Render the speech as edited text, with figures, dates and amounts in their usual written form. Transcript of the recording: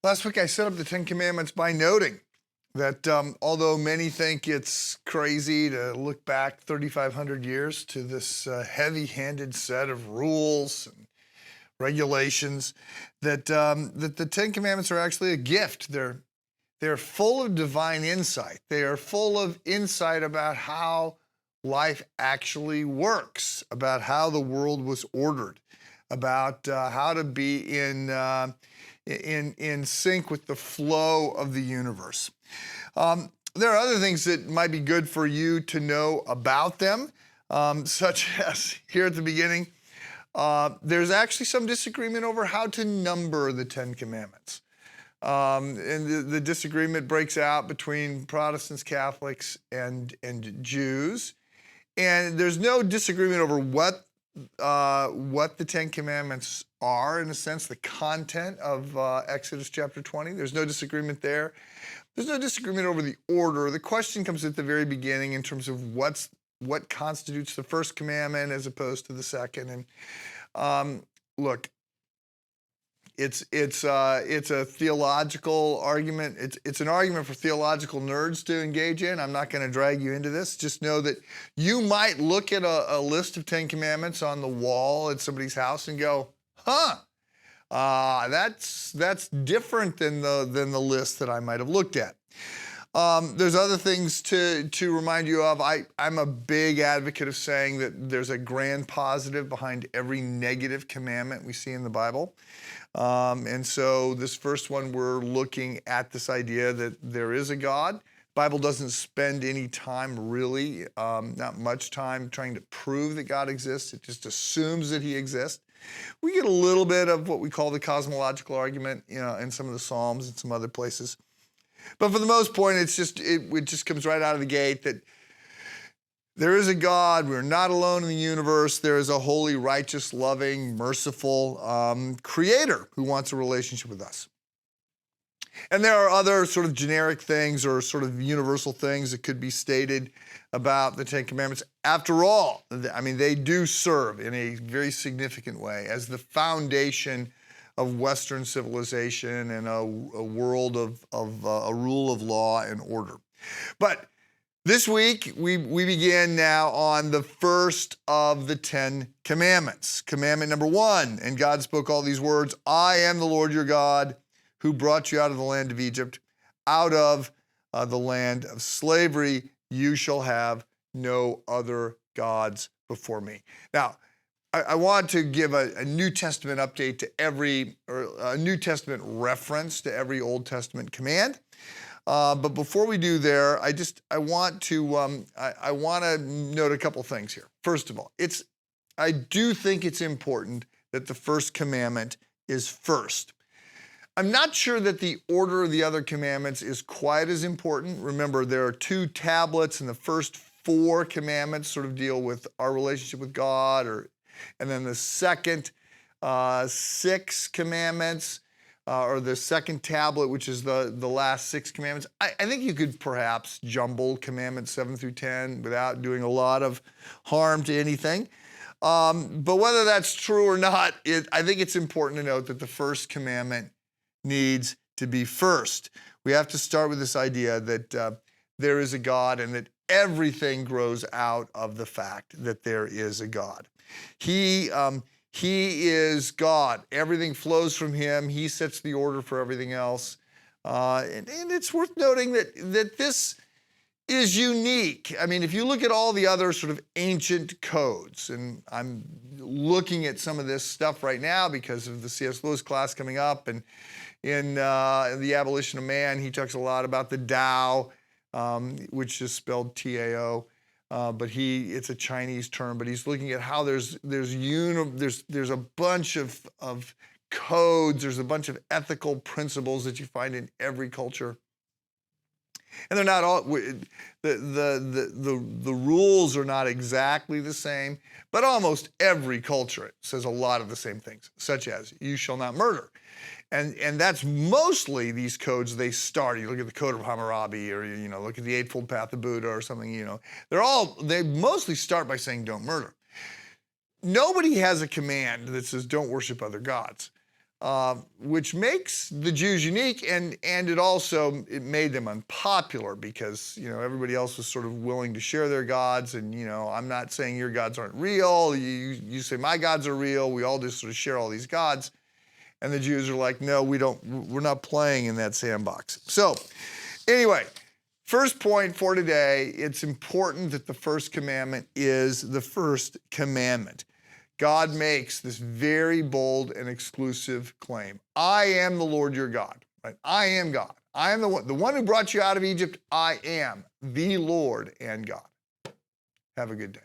Last week I set up the Ten Commandments by noting that although many think it's crazy to look back 3,500 years to this heavy-handed set of rules and regulations, that the Ten Commandments are actually a gift. They're full of divine insight. They are full of insight about how life actually works, about how the world was ordered, about how to be in sync with the flow of the universe. There are other things that might be good for you to know about them, such as here at the beginning, there's actually some disagreement over how to number the Ten Commandments. And the disagreement breaks out between Protestants, Catholics, and Jews. And there's no disagreement over what the Ten Commandments are, in a sense, the content of Exodus chapter 20. There's no disagreement there. There's no disagreement over the order. The question comes at the very beginning in terms of what constitutes the first commandment as opposed to the second. And look, it's a theological argument. It's an argument for theological nerds to engage in. I'm not going to drag you into this. Just know that you might look at a list of Ten Commandments on the wall at somebody's house and go, that's different than the list that I might have looked at. There's other things to remind you of. I'm a big advocate of saying that there's a grand positive behind every negative commandment we see in the Bible. And so this first one, we're looking at this idea that there is a God. The Bible doesn't spend any time really, not much time trying to prove that God exists. It just assumes that he exists. We get a little bit of what we call the cosmological argument, in some of the Psalms and some other places. But for the most part, it just comes right out of the gate that there is a God. We're not alone in the universe. There is a holy, righteous, loving, merciful creator who wants a relationship with us. And there are other sort of generic things or sort of universal things that could be stated about the Ten Commandments. After all, they do serve in a very significant way as the foundation of Western civilization and a world of a rule of law and order. But this week, we begin now on the first of the Ten Commandments. Commandment number 1, and God spoke all these words, I am the Lord your God who brought you out of the land of Egypt, out of the land of slavery. You shall have no other gods before me. Now, I want to give a New Testament update to a New Testament reference to every Old Testament command. But before we do there, I want to note a couple things here. First of all, I do think it's important that the first commandment is first. I'm not sure that the order of the other commandments is quite as important. Remember, there are 2 tablets, and the first 4 commandments sort of deal with our relationship with God, and then the second 6 commandments, or the second tablet, which is the last 6 commandments. I think you could perhaps jumble commandments 7 through 10 without doing a lot of harm to anything. But whether that's true or not, I think it's important to note that the first commandment needs to be first. We have to start with this idea that there is a God and that everything grows out of the fact that there is a God. He is God. Everything flows from him. He sets the order for everything else. And it's worth noting that this is unique. If you look at all the other sort of ancient codes, and I'm looking at some of this stuff right now because of the C.S. Lewis class coming up, and in The Abolition of Man, he talks a lot about the Tao, which is spelled T-A-O. But it's a Chinese term, but he's looking at how there's a bunch of codes, there's a bunch of ethical principles that you find in every culture. And they're not all, the rules are not exactly the same, but almost every culture says a lot of the same things, such as you shall not murder. And that's mostly these codes they start. You look at the Code of Hammurabi, or look at the Eightfold Path of Buddha or something, they mostly start by saying don't murder. Nobody has a command that says don't worship other gods. which makes the Jews unique, and it made them unpopular because everybody else was sort of willing to share their gods, and I'm not saying your gods aren't real. You say my gods are real. We all just sort of share all these gods, and the Jews are like, no, we don't. We're not playing in that sandbox. So, anyway. First point for today, it's important that the first commandment is the first commandment. God makes this very bold and exclusive claim. I am the Lord your God. Right? I am God. I am the one who brought you out of Egypt. I am the Lord and God. Have a good day.